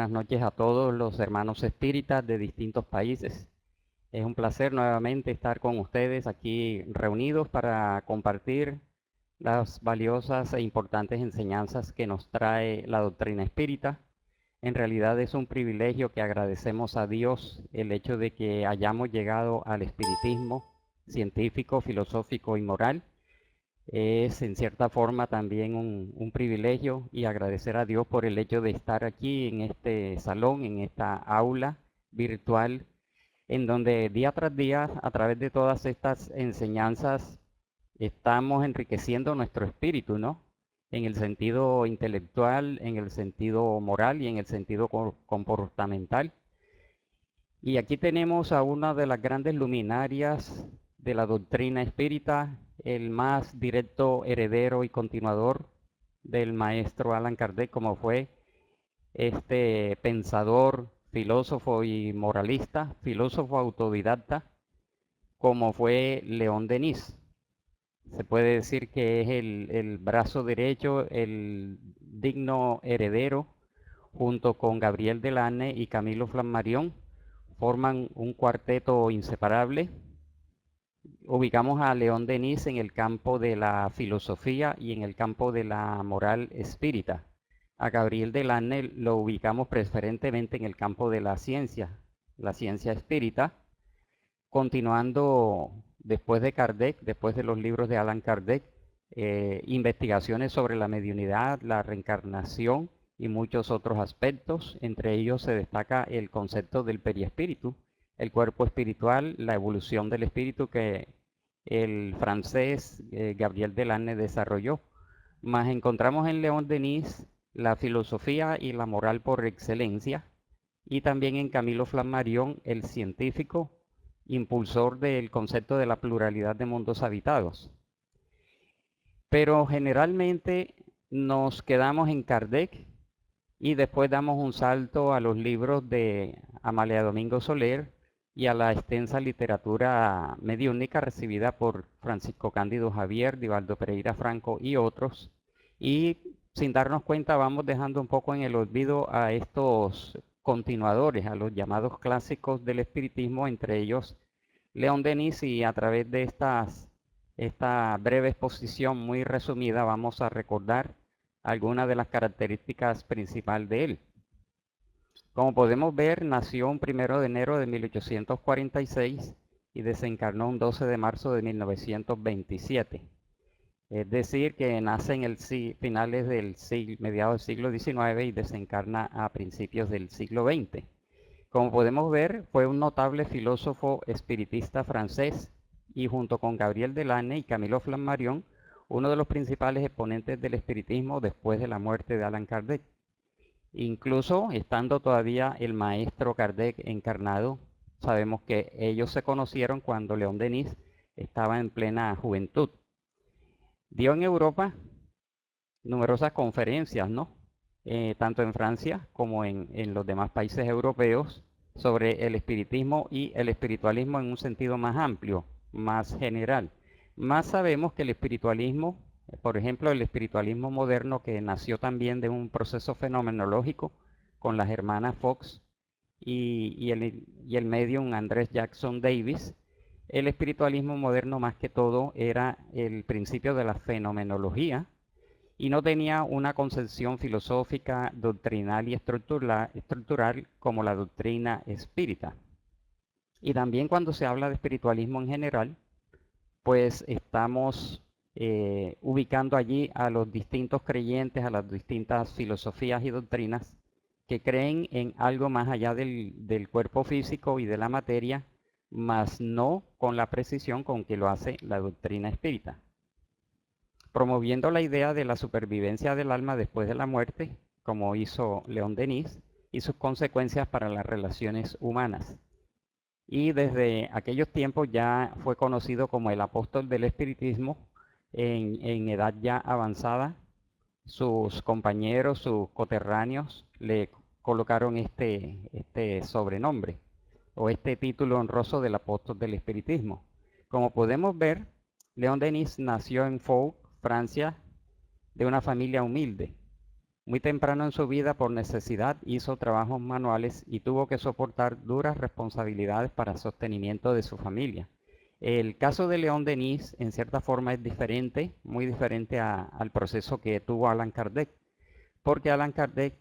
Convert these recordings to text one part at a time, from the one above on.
buenas noches a todos los hermanos espíritas de distintos países. Es un placer nuevamente estar con ustedes aquí reunidos para compartir las valiosas e importantes enseñanzas que nos trae la doctrina espírita. En realidad es un privilegio que agradecemos a Dios el hecho de que hayamos llegado al espiritismo científico, filosófico y moral. Es en cierta forma también un privilegio y agradecer a Dios por el hecho de estar aquí en este salón, en esta aula virtual, en donde día tras día, a través de todas estas enseñanzas, estamos enriqueciendo nuestro espíritu, ¿no? En el sentido intelectual, en el sentido moral y en el sentido comportamental. Y aquí tenemos a una de las grandes luminarias de la doctrina espírita, el más directo heredero y continuador del maestro Allan Kardec, como fue este pensador, filósofo y moralista, filósofo autodidacta, como fue León Denis. Se puede decir que es el brazo derecho, el digno heredero, junto con Gabriel Delanne y Camilo Flammarion, forman un cuarteto inseparable. Ubicamos a León Denis en el campo de la filosofía y en el campo de la moral espírita. A Gabriel Delanne lo ubicamos preferentemente en el campo de la ciencia espírita, continuando después de Kardec, después de los libros de Allan Kardec, investigaciones sobre la mediunidad, la reencarnación y muchos otros aspectos. Entre ellos se destaca el concepto del periespíritu, el cuerpo espiritual, la evolución del espíritu que el francés Gabriel Delanne desarrolló. Más encontramos en León Denis la filosofía y la moral por excelencia, y también en Camilo Flammarion el científico impulsor del concepto de la pluralidad de mundos habitados. Pero generalmente nos quedamos en Kardec y después damos un salto a los libros de Amalia Domingo Soler y a la extensa literatura mediúnica recibida por Francisco Cándido Javier, Divaldo Pereira Franco y otros. Y sin darnos cuenta vamos dejando un poco en el olvido a estos continuadores, a los llamados clásicos del espiritismo, entre ellos León Denis, y a través de esta breve exposición muy resumida vamos a recordar algunas de las características principales de él. Como podemos ver, nació un 1 de enero de 1846 y desencarnó un 12 de marzo de 1927. Es decir, que nace en el finales del siglo, mediados del siglo XIX y desencarna a principios del siglo XX. Como podemos ver, fue un notable filósofo espiritista francés y junto con Gabriel Delanne y Camilo Flammarion, uno de los principales exponentes del espiritismo después de la muerte de Allan Kardec. Incluso estando todavía el maestro Kardec encarnado, sabemos que ellos se conocieron cuando León Denis estaba en plena juventud. Dio en Europa numerosas conferencias, ¿no? Tanto en Francia como en los demás países europeos, sobre el espiritismo y el espiritualismo en un sentido más amplio, más general. Más sabemos que el espiritualismo, por ejemplo, el espiritualismo moderno, que nació también de un proceso fenomenológico con las hermanas Fox y el medium Andrés Jackson Davis, el espiritualismo moderno más que todo era el principio de la fenomenología, y no tenía una concepción filosófica, doctrinal y estructural como la doctrina espírita. Y también cuando se habla de espiritualismo en general, pues estamos ubicando allí a los distintos creyentes, a las distintas filosofías y doctrinas que creen en algo más allá del cuerpo físico y de la materia, mas no con la precisión con que lo hace la doctrina espírita, promoviendo la idea de la supervivencia del alma después de la muerte, como hizo León Denis, y sus consecuencias para las relaciones humanas. Y desde aquellos tiempos ya fue conocido como el apóstol del espiritismo en edad ya avanzada. Sus compañeros, sus coterráneos, le colocaron este sobrenombre o este título honroso del apóstol del espiritismo. Como podemos ver, León Denis nació en Faux, Francia, de una familia humilde. Muy temprano en su vida, por necesidad, hizo trabajos manuales y tuvo que soportar duras responsabilidades para el sostenimiento de su familia. El caso de León Denis, en cierta forma, es diferente, muy diferente al proceso que tuvo Allan Kardec, porque Allan Kardec,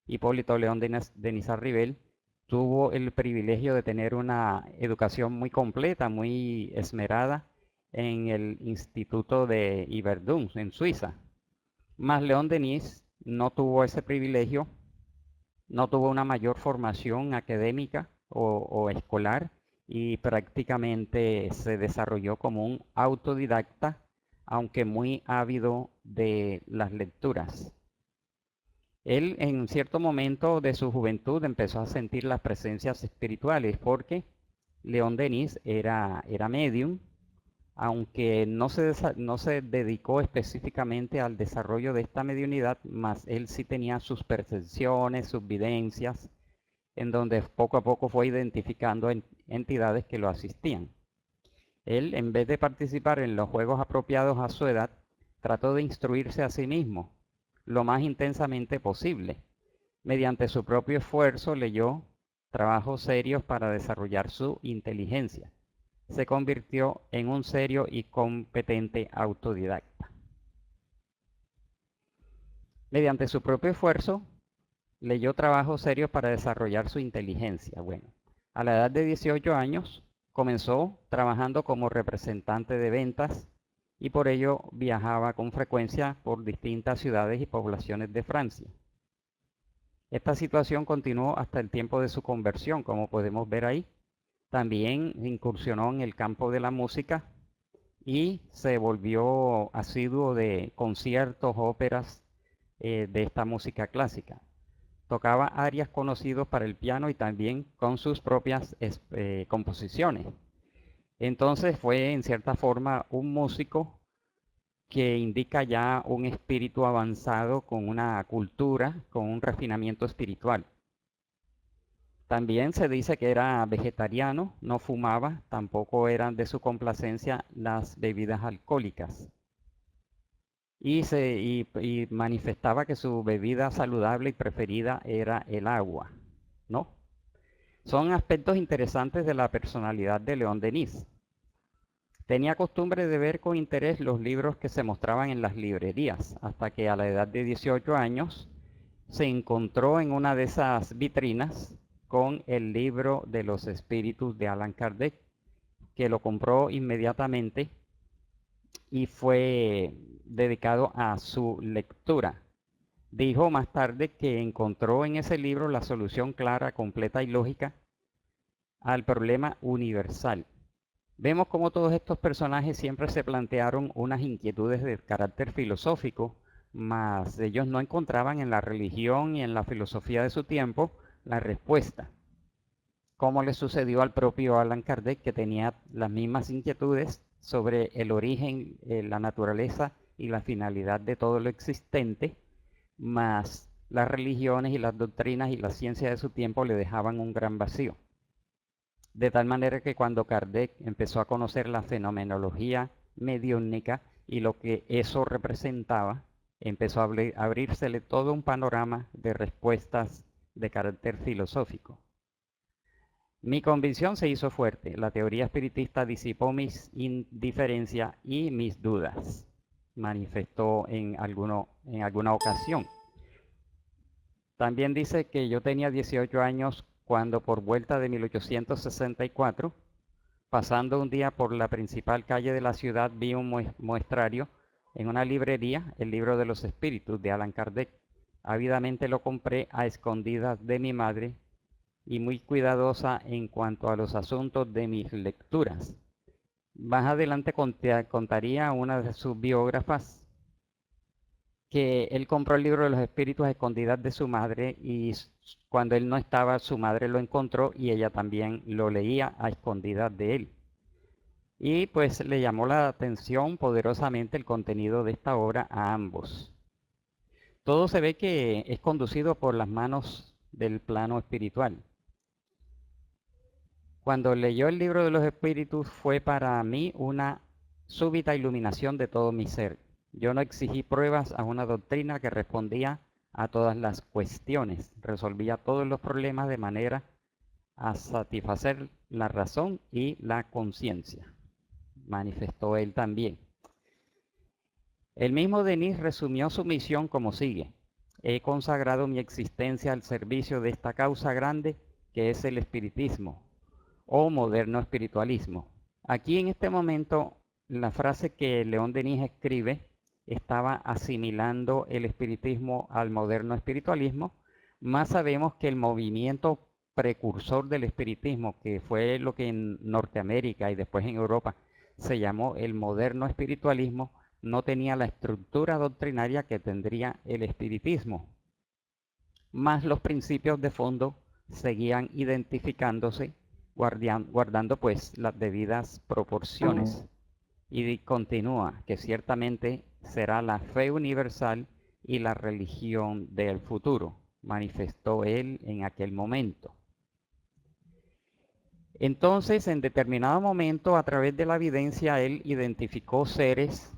Hipólito León Denis Arribel, tuvo el privilegio de tener una educación muy completa, muy esmerada en el Instituto de Yverdun, en Suiza. Mas León Denis no tuvo ese privilegio, no tuvo una mayor formación académica o escolar y prácticamente se desarrolló como un autodidacta, aunque muy ávido de las lecturas. Él en cierto momento de su juventud empezó a sentir las presencias espirituales porque León Denis era medium, aunque no se dedicó específicamente al desarrollo de esta mediunidad, mas él sí tenía sus percepciones, sus vivencias, en donde poco a poco fue identificando entidades que lo asistían. Él, en vez de participar en los juegos apropiados a su edad, trató de instruirse a sí mismo lo más intensamente posible. Mediante su propio esfuerzo leyó trabajos serios para desarrollar su inteligencia. Se convirtió en un serio y competente autodidacta. Mediante su propio esfuerzo, leyó trabajos serios para desarrollar su inteligencia. Bueno, a la edad de 18 años, comenzó trabajando como representante de ventas y por ello viajaba con frecuencia por distintas ciudades y poblaciones de Francia. Esta situación continuó hasta el tiempo de su conversión, como podemos ver ahí. También incursionó en el campo de la música y se volvió asiduo de conciertos, óperas de esta música clásica. Tocaba arias conocidos para el piano y también con sus propias composiciones. Entonces fue en cierta forma un músico que indica ya un espíritu avanzado con una cultura, con un refinamiento espiritual. También se dice que era vegetariano, no fumaba, tampoco eran de su complacencia las bebidas alcohólicas. Y manifestaba que su bebida saludable y preferida era el agua, ¿no? Son aspectos interesantes de la personalidad de León Denis. Tenía costumbre de ver con interés los libros que se mostraban en las librerías, hasta que a la edad de 18 años se encontró en una de esas vitrinas con el libro de los espíritus de Allan Kardec, que lo compró inmediatamente y fue dedicado a su lectura. Dijo más tarde que encontró en ese libro la solución clara, completa y lógica al problema universal. Vemos cómo todos estos personajes siempre se plantearon unas inquietudes de carácter filosófico, mas ellos no encontraban en la religión y en la filosofía de su tiempo la respuesta. Como le sucedió al propio Allan Kardec, que tenía las mismas inquietudes sobre el origen, la naturaleza y la finalidad de todo lo existente, mas las religiones y las doctrinas y la ciencia de su tiempo le dejaban un gran vacío. De tal manera que cuando Kardec empezó a conocer la fenomenología mediúnica y lo que eso representaba, empezó a abrírsele todo un panorama de respuestas de carácter filosófico. Mi convicción se hizo fuerte. La teoría espiritista disipó mis indiferencia y mis dudas, manifestó en alguna ocasión. También dice que yo tenía 18 años cuando por vuelta de 1864, pasando un día por la principal calle de la ciudad, vi un muestrario en una librería, el libro de los espíritus de Allan Kardec. Ávidamente lo compré a escondidas de mi madre y muy cuidadosa en cuanto a los asuntos de mis lecturas. Más adelante contaría una de sus biógrafas que él compró el libro de los espíritus a escondidas de su madre y cuando él no estaba, su madre lo encontró y ella también lo leía a escondidas de él. Y pues le llamó la atención poderosamente el contenido de esta obra a ambos. Todo se ve que es conducido por las manos del plano espiritual. Cuando leyó el libro de los espíritus fue para mí una súbita iluminación de todo mi ser. Yo no exigí pruebas a una doctrina que respondía a todas las cuestiones, resolvía todos los problemas de manera a satisfacer la razón y la conciencia, manifestó él también. El mismo Denis resumió su misión como sigue: he consagrado mi existencia al servicio de esta causa grande que es el espiritismo o moderno espiritualismo. Aquí en este momento la frase que León Denis escribe estaba asimilando el espiritismo al moderno espiritualismo, más sabemos que el movimiento precursor del espiritismo, que fue lo que en Norteamérica y después en Europa se llamó el moderno espiritualismo, no tenía la estructura doctrinaria que tendría el espiritismo, más los principios de fondo seguían identificándose, guardando pues las debidas proporciones. Y continúa que ciertamente será la fe universal y la religión del futuro, manifestó él en aquel momento. Entonces, en determinado momento, a través de la evidencia, él identificó seres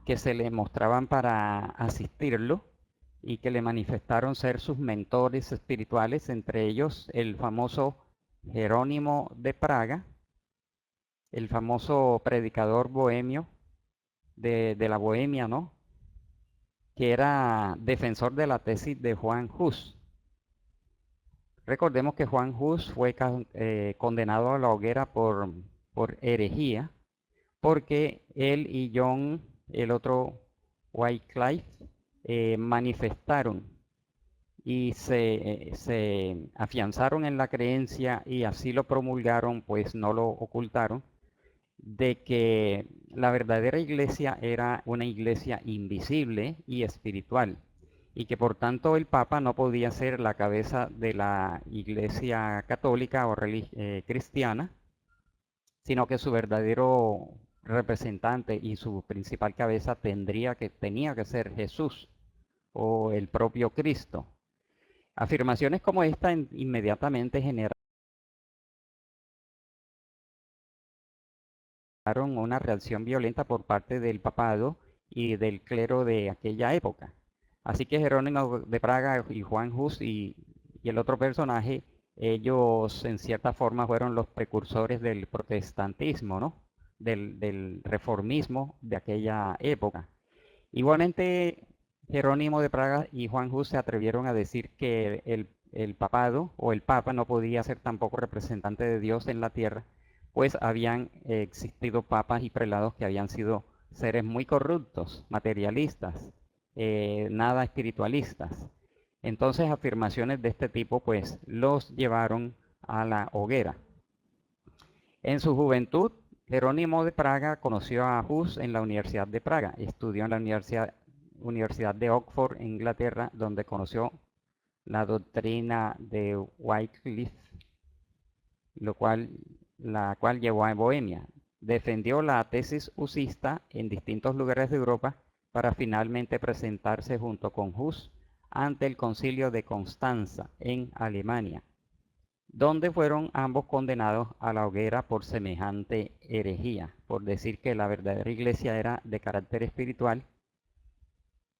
que se le mostraban para asistirlo y que le manifestaron ser sus mentores espirituales, entre ellos el famoso Jerónimo de Praga, el famoso predicador bohemio de la Bohemia, ¿no?, que era defensor de la tesis de Juan Hus. Recordemos que Juan Hus fue condenado a la hoguera por herejía, porque él y John, el otro Wycliffe, manifestaron y se afianzaron en la creencia, y así lo promulgaron, pues no lo ocultaron, de que la verdadera iglesia era una iglesia invisible y espiritual, y que por tanto el Papa no podía ser la cabeza de la iglesia católica o cristiana, sino que su verdadero representante y su principal cabeza tenía que ser Jesús o el propio Cristo. Afirmaciones como esta inmediatamente generaron una reacción violenta por parte del papado y del clero de aquella época. Así que Jerónimo de Praga y Juan Hus y el otro personaje, ellos en cierta forma fueron los precursores del protestantismo, ¿no?, del reformismo de aquella época. Igualmente, Jerónimo de Praga y Juan Hus se atrevieron a decir que el papado o el papa no podía ser tampoco representante de Dios en la tierra, pues habían existido papas y prelados que habían sido seres muy corruptos, materialistas, nada espiritualistas. Entonces afirmaciones de este tipo pues los llevaron a la hoguera. En su juventud, Jerónimo de Praga conoció a Hus en la Universidad de Praga. Estudió en la Universidad de Oxford, Inglaterra, donde conoció la doctrina de Wycliffe, la cual llevó a Bohemia. Defendió la tesis husista en distintos lugares de Europa para finalmente presentarse junto con Hus ante el Concilio de Constanza en Alemania, donde fueron ambos condenados a la hoguera por semejante herejía, por decir que la verdadera iglesia era de carácter espiritual,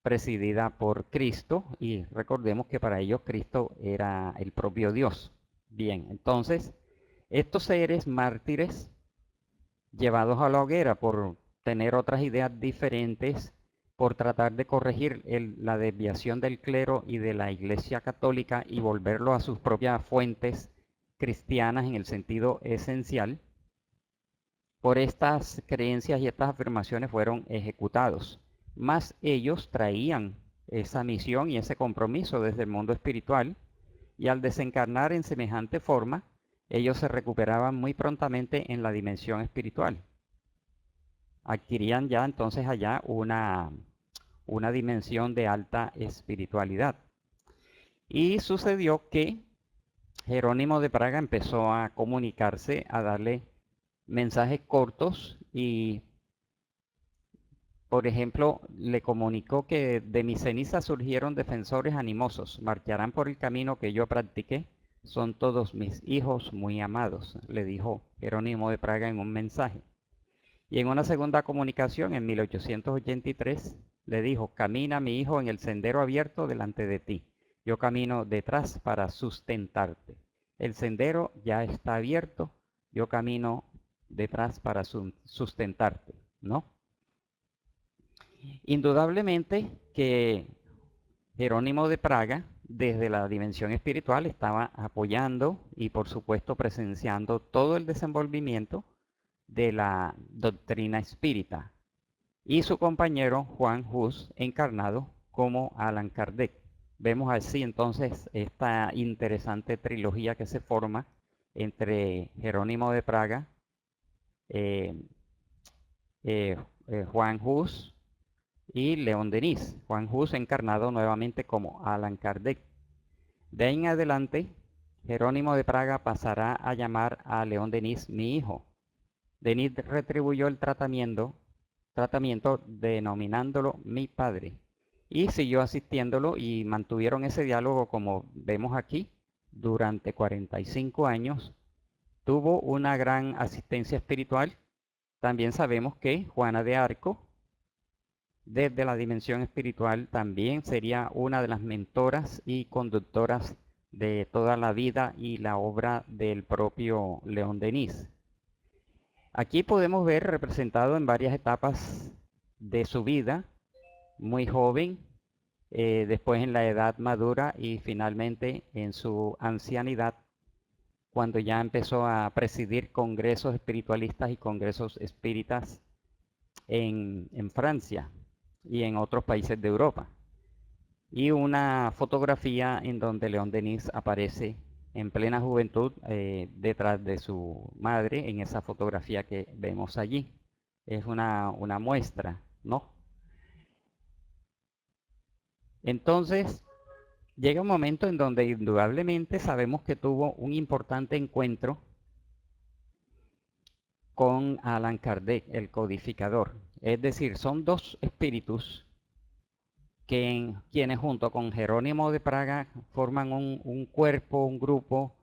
presidida por Cristo, y recordemos que para ellos Cristo era el propio Dios. Bien, entonces, estos seres mártires llevados a la hoguera por tener otras ideas diferentes, por tratar de corregir la desviación del clero y de la Iglesia católica y volverlo a sus propias fuentes cristianas en el sentido esencial, por estas creencias y estas afirmaciones fueron ejecutados. Mas ellos traían esa misión y ese compromiso desde el mundo espiritual, y al desencarnar en semejante forma, ellos se recuperaban muy prontamente en la dimensión espiritual. Adquirían ya entonces allá una dimensión de alta espiritualidad. Y sucedió que Jerónimo de Praga empezó a comunicarse, a darle mensajes cortos, y por ejemplo le comunicó que de mis cenizas surgieron defensores animosos, marcharán por el camino que yo practiqué, son todos mis hijos muy amados, le dijo Jerónimo de Praga en un mensaje. Y en una segunda comunicación en 1883 le dijo: camina, mi hijo, en el sendero abierto delante de ti. Yo camino detrás para sustentarte. El sendero ya está abierto, yo camino detrás para sustentarte, ¿no? Indudablemente que Jerónimo de Praga, desde la dimensión espiritual, estaba apoyando y por supuesto presenciando todo el desenvolvimiento de la doctrina espírita, y su compañero Juan Hus, encarnado como Allan Kardec. Vemos así entonces esta interesante trilogía que se forma entre Jerónimo de Praga, eh, Juan Hus y León Denis. Juan Hus encarnado nuevamente como Allan Kardec. De ahí en adelante, Jerónimo de Praga pasará a llamar a León Denis mi hijo. Denis retribuyó el tratamiento denominándolo mi padre, y siguió asistiéndolo y mantuvieron ese diálogo, como vemos aquí, durante 45 años. Tuvo una gran asistencia espiritual. También sabemos que Juana de Arco, desde la dimensión espiritual, también sería una de las mentoras y conductoras de toda la vida y la obra del propio León Denis. Aquí podemos ver representado en varias etapas de su vida: muy joven, después en la edad madura y finalmente en su ancianidad, cuando ya empezó a presidir congresos espiritualistas y congresos espíritas en Francia y en otros países de Europa. Y una fotografía en donde León Denis aparece en plena juventud, detrás de su madre, en esa fotografía que vemos allí. Es una muestra, ¿no? Entonces, llega un momento en donde indudablemente sabemos que tuvo un importante encuentro con Allan Kardec, el codificador. Es decir, son dos espíritus quienes junto con Jerónimo de Praga forman un cuerpo, un grupo,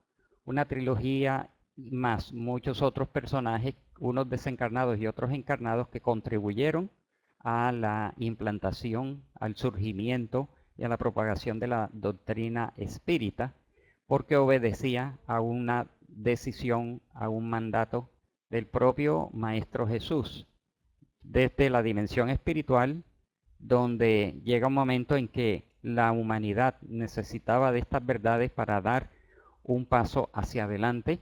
una trilogía, más muchos otros personajes, unos desencarnados y otros encarnados, que contribuyeron a la implantación, al surgimiento y a la propagación de la doctrina espírita, porque obedecía a una decisión, a un mandato del propio Maestro Jesús, desde la dimensión espiritual, donde llega un momento en que la humanidad necesitaba de estas verdades para dar un paso hacia adelante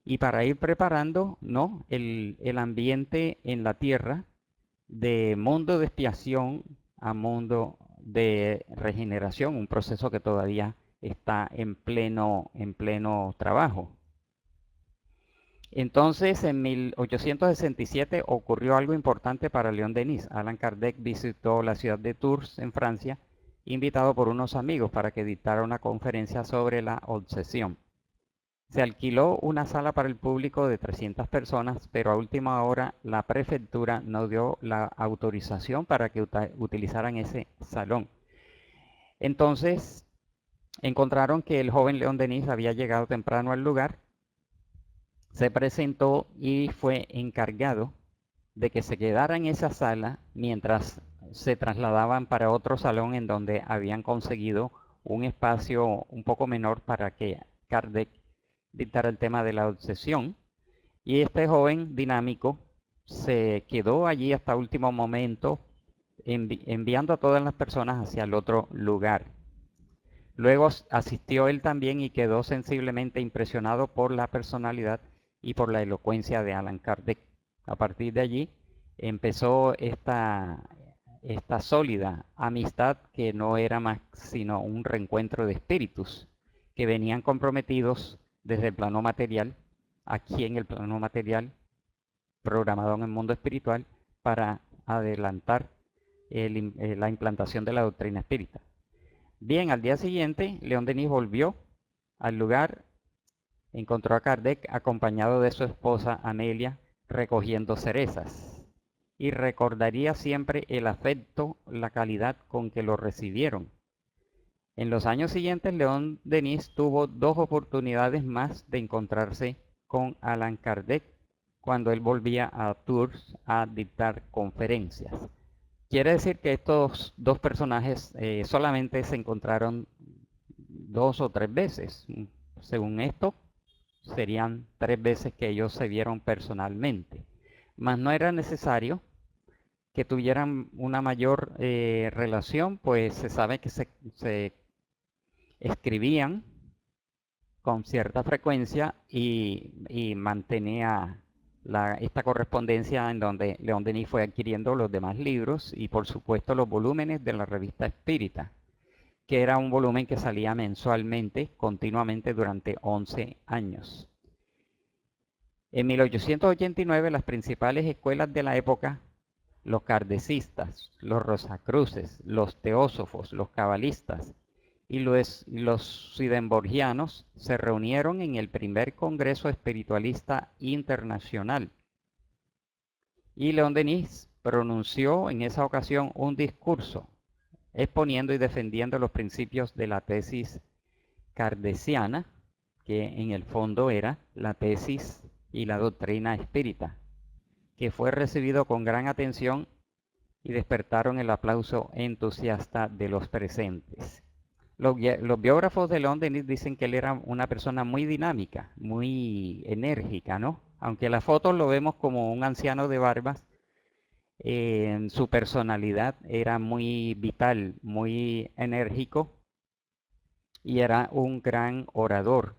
y para ir preparando, ¿no?, el ambiente en la tierra, de mundo de expiación a mundo de regeneración, un proceso que todavía está en pleno trabajo. Entonces, en 1867 ocurrió algo importante para León Denis. Allan Kardec visitó la ciudad de Tours, en Francia, invitado por unos amigos para que dictara una conferencia sobre la obsesión. Se alquiló una sala para el público de 300 personas, pero a última hora la prefectura no dio la autorización para que utilizaran ese salón. Entonces, encontraron que el joven León Denis había llegado temprano al lugar, se presentó y fue encargado de que se quedara en esa sala mientras se trasladaban para otro salón en donde habían conseguido un espacio un poco menor para que Kardec dictara el tema de la obsesión. Y este joven dinámico se quedó allí hasta último momento, enviando a todas las personas hacia el otro lugar. Luego asistió él también y quedó sensiblemente impresionado por la personalidad y por la elocuencia de Allan Kardec. A partir de allí empezó esta sólida amistad, que no era más sino un reencuentro de espíritus que venían comprometidos desde el plano material, aquí en el plano material, programado en el mundo espiritual, para adelantar la implantación de la doctrina espírita. Bien, al día siguiente, León Denis volvió al lugar, encontró a Kardec acompañado de su esposa Amelia recogiendo cerezas, y recordaría siempre el afecto, la calidad con que lo recibieron. En los años siguientes, León Denis tuvo dos oportunidades más de encontrarse con Allan Kardec cuando él volvía a Tours a dictar conferencias. Quiere decir que estos dos personajes solamente se encontraron 2 o 3 veces. Según esto, serían 3 veces que ellos se vieron personalmente. Mas no era necesario que tuvieran una mayor relación, pues se sabe que se escribían con cierta frecuencia y mantenía esta correspondencia en donde León Denis fue adquiriendo los demás libros y por supuesto los volúmenes de la revista Espírita, que era un volumen que salía mensualmente, continuamente durante 11 años. En 1889 las principales escuelas de la época, los kardecistas, los rosacruces, los teósofos, los cabalistas y los swedenborgianos se reunieron en el primer Congreso Espiritualista Internacional. Y León Denis pronunció en esa ocasión un discurso exponiendo y defendiendo los principios de la tesis kardeciana, que en el fondo era la tesis y la doctrina espírita, que fue recibido con gran atención y despertaron el aplauso entusiasta de los presentes. Los biógrafos de León Denis dicen que él era una persona muy dinámica, muy enérgica, ¿no? Aunque en la foto lo vemos como un anciano de barbas, en su personalidad era muy vital, muy enérgico y era un gran orador.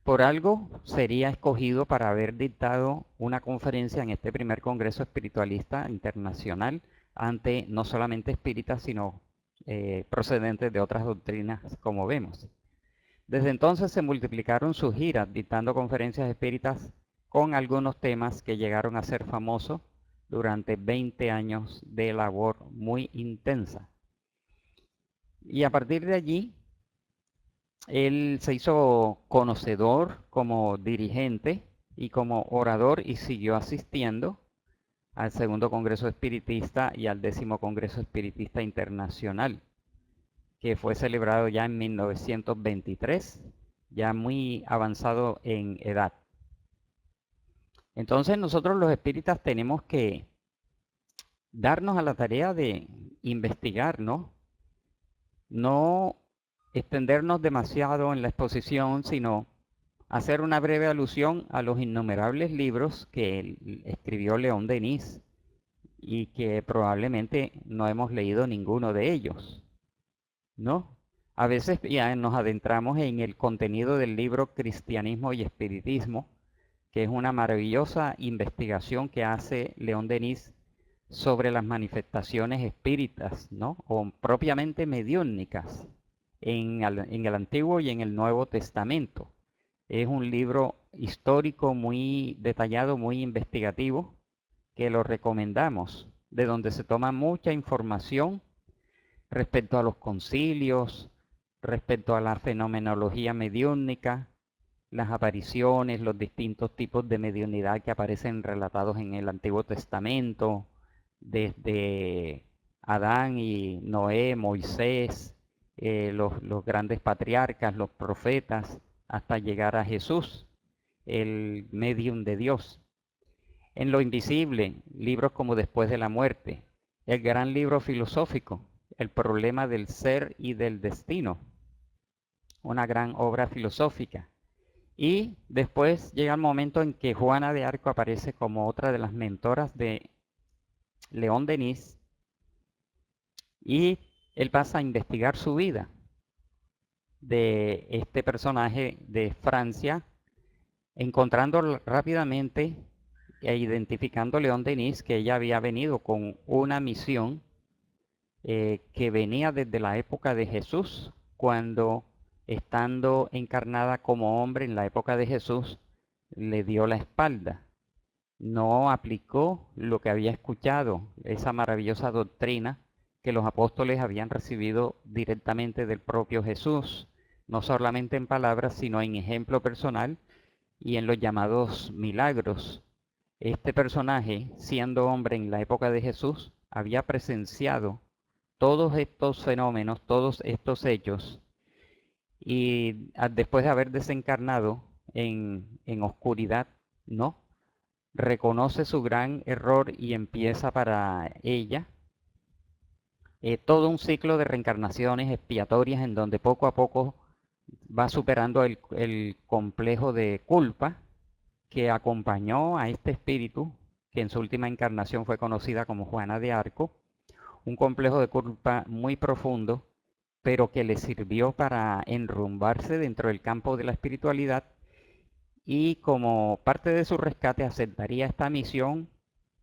Por algo sería escogido para haber dictado una conferencia en este primer Congreso Espiritualista Internacional ante no solamente espíritas, sino procedentes de otras doctrinas, como vemos. Desde entonces se multiplicaron sus giras dictando conferencias espíritas con algunos temas que llegaron a ser famosos durante 20 años de labor muy intensa. Y a partir de allí, él se hizo conocedor como dirigente y como orador y siguió asistiendo al segundo Congreso Espiritista y al 10º Congreso Espiritista Internacional, que fue celebrado ya en 1923, ya muy avanzado en edad. Entonces nosotros los espíritas tenemos que darnos a la tarea de investigar, ¿no? No extendernos demasiado en la exposición, sino hacer una breve alusión a los innumerables libros que escribió León Denis y que probablemente no hemos leído ninguno de ellos, ¿no? A veces ya nos adentramos en el contenido del libro Cristianismo y Espiritismo, que es una maravillosa investigación que hace León Denis sobre las manifestaciones espíritas, ¿no? O propiamente mediúnicas en el Antiguo y en el Nuevo Testamento. Es un libro histórico muy detallado, muy investigativo, que lo recomendamos, de donde se toma mucha información respecto a los concilios, respecto a la fenomenología mediúnica, las apariciones, los distintos tipos de mediunidad que aparecen relatados en el Antiguo Testamento, desde Adán y Noé, Moisés, los grandes patriarcas, los profetas, hasta llegar a Jesús, el medium de Dios. En lo invisible, libros como Después de la muerte, el gran libro filosófico, El problema del ser y del destino, una gran obra filosófica. Y después llega el momento en que Juana de Arco aparece como otra de las mentoras de León Denis y él pasa a investigar su vida de este personaje de Francia, encontrando rápidamente e identificando León Denis que ella había venido con una misión que venía desde la época de Jesús, cuando estando encarnada como hombre en la época de Jesús, le dio la espalda. No aplicó lo que había escuchado, esa maravillosa doctrina que los apóstoles habían recibido directamente del propio Jesús, no solamente en palabras, sino en ejemplo personal y en los llamados milagros. Este personaje, siendo hombre en la época de Jesús, había presenciado todos estos fenómenos, todos estos hechos, y después de haber desencarnado en oscuridad, ¿no? Reconoce su gran error y empieza para ella todo un ciclo de reencarnaciones expiatorias en donde poco a poco va superando el complejo de culpa que acompañó a este espíritu, que en su última encarnación fue conocida como Juana de Arco, un complejo de culpa muy profundo, pero que le sirvió para enrumbarse dentro del campo de la espiritualidad y como parte de su rescate aceptaría esta misión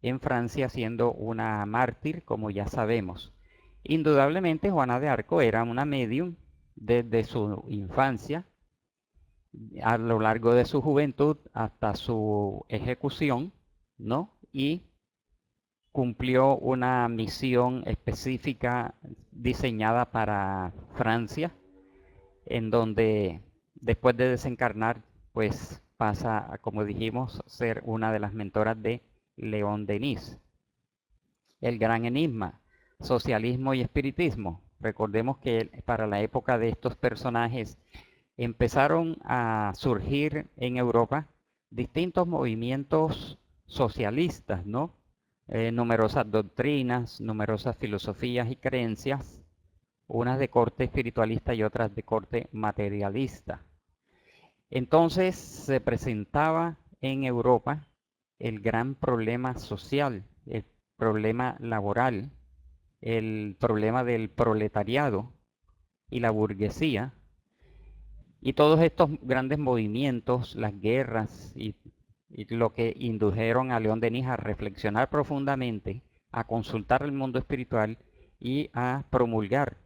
en Francia siendo una mártir, como ya sabemos. Indudablemente Juana de Arco era una medium desde su infancia, a lo largo de su juventud hasta su ejecución, ¿no? Y cumplió una misión específica diseñada para Francia, en donde después de desencarnar, pues pasa, como dijimos, a ser una de las mentoras de León Denis. El gran enigma, socialismo y espiritismo. Recordemos que para la época de estos personajes empezaron a surgir en Europa distintos movimientos socialistas, ¿no? Numerosas doctrinas, numerosas filosofías y creencias, unas de corte espiritualista y otras de corte materialista. Entonces se presentaba en Europa el gran problema social, el problema laboral, el problema del proletariado y la burguesía. Y todos estos grandes movimientos, las guerras y lo que indujeron a León Denis a reflexionar profundamente, a consultar el mundo espiritual y a promulgar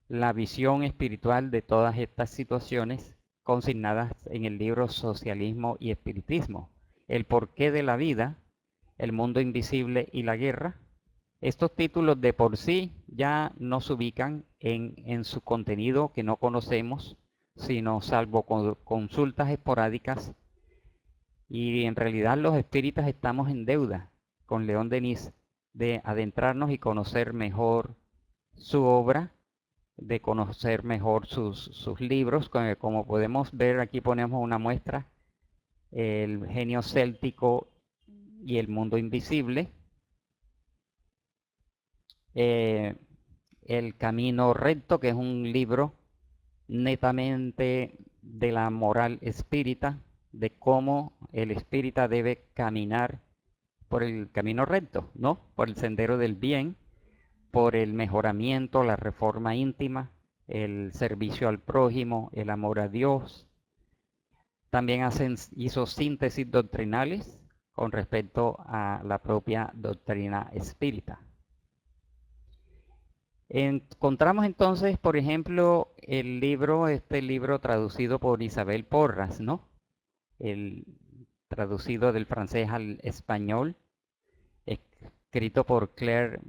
la visión espiritual de todas estas situaciones consignadas en el libro Socialismo y Espiritismo, el porqué de la vida, el mundo invisible y la guerra. Estos títulos de por sí ya nos ubican en su contenido que no conocemos, sino salvo consultas esporádicas, y en realidad los espíritas estamos en deuda con León Denis de adentrarnos y conocer mejor su obra, de conocer mejor sus libros. Como podemos ver, aquí ponemos una muestra, El genio céltico y el mundo invisible, El camino recto, que es un libro netamente de la moral espírita, de cómo el espírita debe caminar por el camino recto, ¿no? Por el sendero del bien, por el mejoramiento, la reforma íntima, el servicio al prójimo, el amor a Dios. También hizo síntesis doctrinales con respecto a la propia doctrina espírita. Encontramos entonces, por ejemplo, este libro traducido por Isabel Porras, ¿no? El traducido del francés al español, escrito por Claire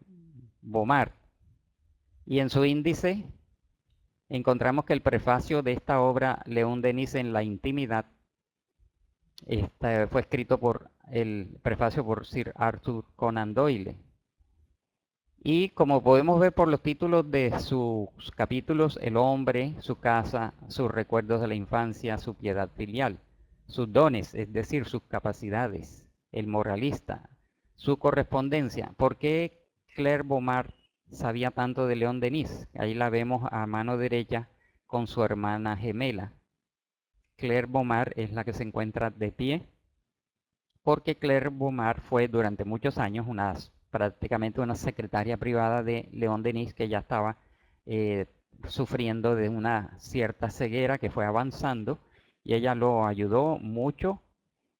Beaumard. Y en su índice encontramos que el prefacio de esta obra, León Denis en la intimidad, fue escrito por el prefacio por Sir Arthur Conan Doyle. Y como podemos ver por los títulos de sus capítulos, el hombre, su casa, sus recuerdos de la infancia, su piedad filial, sus dones, es decir, sus capacidades, el moralista, su correspondencia. ¿Por qué Claire Beaumard sabía tanto de León Denis? Ahí la vemos a mano derecha con su hermana gemela. Claire Beaumard es la que se encuentra de pie, porque Claire Beaumard fue durante muchos años prácticamente una secretaria privada de León Denis, que ya estaba sufriendo de una cierta ceguera que fue avanzando, y ella lo ayudó mucho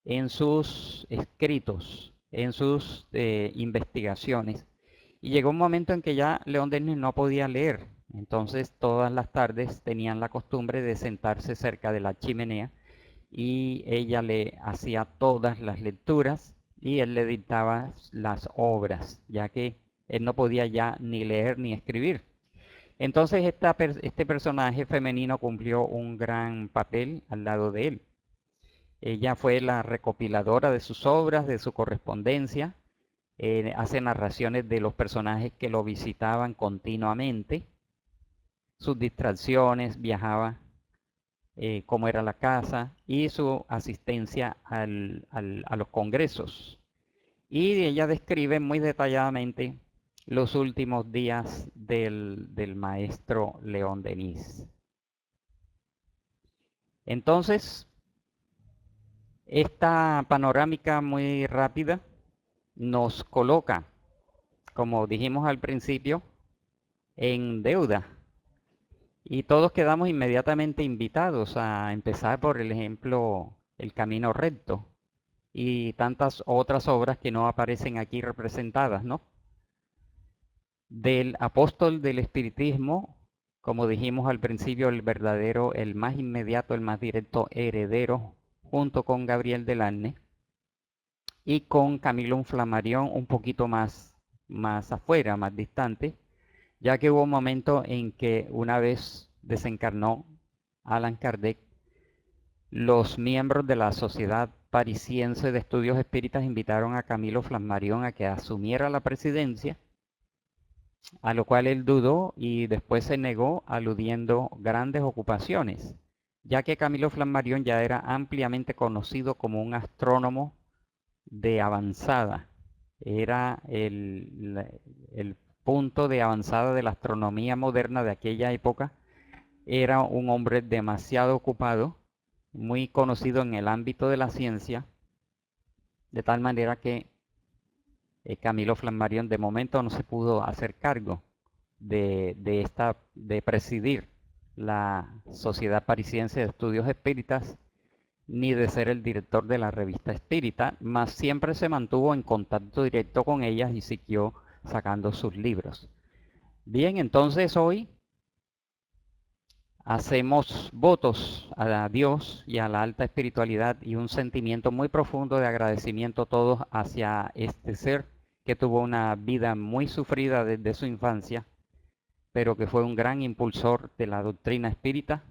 en sus escritos, en sus investigaciones. Y llegó un momento en que ya León Denis no podía leer, entonces todas las tardes tenían la costumbre de sentarse cerca de la chimenea y ella le hacía todas las lecturas y él le dictaba las obras, ya que él no podía ya ni leer ni escribir. Entonces este personaje femenino cumplió un gran papel al lado de él. Ella fue la recopiladora de sus obras, de su correspondencia, hace narraciones de los personajes que lo visitaban continuamente, sus distracciones, viajaba, cómo era la casa y su asistencia a los congresos. Y ella describe muy detalladamente los últimos días del maestro León Denis. Entonces, esta panorámica muy rápida nos coloca, como dijimos al principio, en deuda. Y todos quedamos inmediatamente invitados a empezar por el ejemplo El Camino Recto y tantas otras obras que no aparecen aquí representadas, ¿no? Del apóstol del espiritismo, como dijimos al principio, el verdadero, el más inmediato, el más directo heredero, junto con Gabriel Delanne y con Camilo Flammarion un poquito más afuera, más distante, ya que hubo un momento en que una vez desencarnó Allan Kardec, los miembros de la Sociedad Parisiense de Estudios Espíritas invitaron a Camilo Flammarion a que asumiera la presidencia, a lo cual él dudó y después se negó aludiendo grandes ocupaciones, ya que Camilo Flammarion ya era ampliamente conocido como un astrónomo de avanzada. Era el punto de avanzada de la astronomía moderna de aquella época. Era un hombre demasiado ocupado, muy conocido en el ámbito de la ciencia, de tal manera que Camilo Flammarion de momento no se pudo hacer cargo de presidir la Sociedad Parisiense de Estudios Espíritas, ni de ser el director de la revista Espírita, mas siempre se mantuvo en contacto directo con ellas y siguió sacando sus libros. Bien, entonces hoy hacemos votos a Dios y a la alta espiritualidad y un sentimiento muy profundo de agradecimiento todos hacia este ser que tuvo una vida muy sufrida desde su infancia, pero que fue un gran impulsor de la doctrina espírita,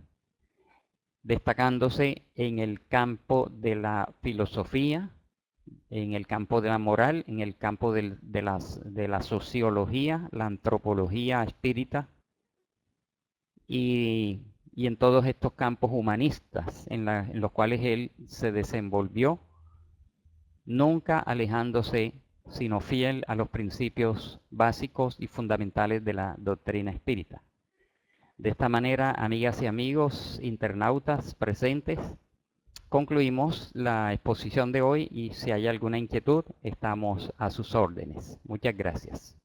destacándose en el campo de la filosofía, en el campo de la moral, en el campo de la sociología, la antropología espírita y en todos estos campos humanistas en los cuales él se desenvolvió, nunca alejándose, sino fiel a los principios básicos y fundamentales de la doctrina espírita. De esta manera, amigas y amigos internautas presentes, concluimos la exposición de hoy y si hay alguna inquietud, estamos a sus órdenes. Muchas gracias.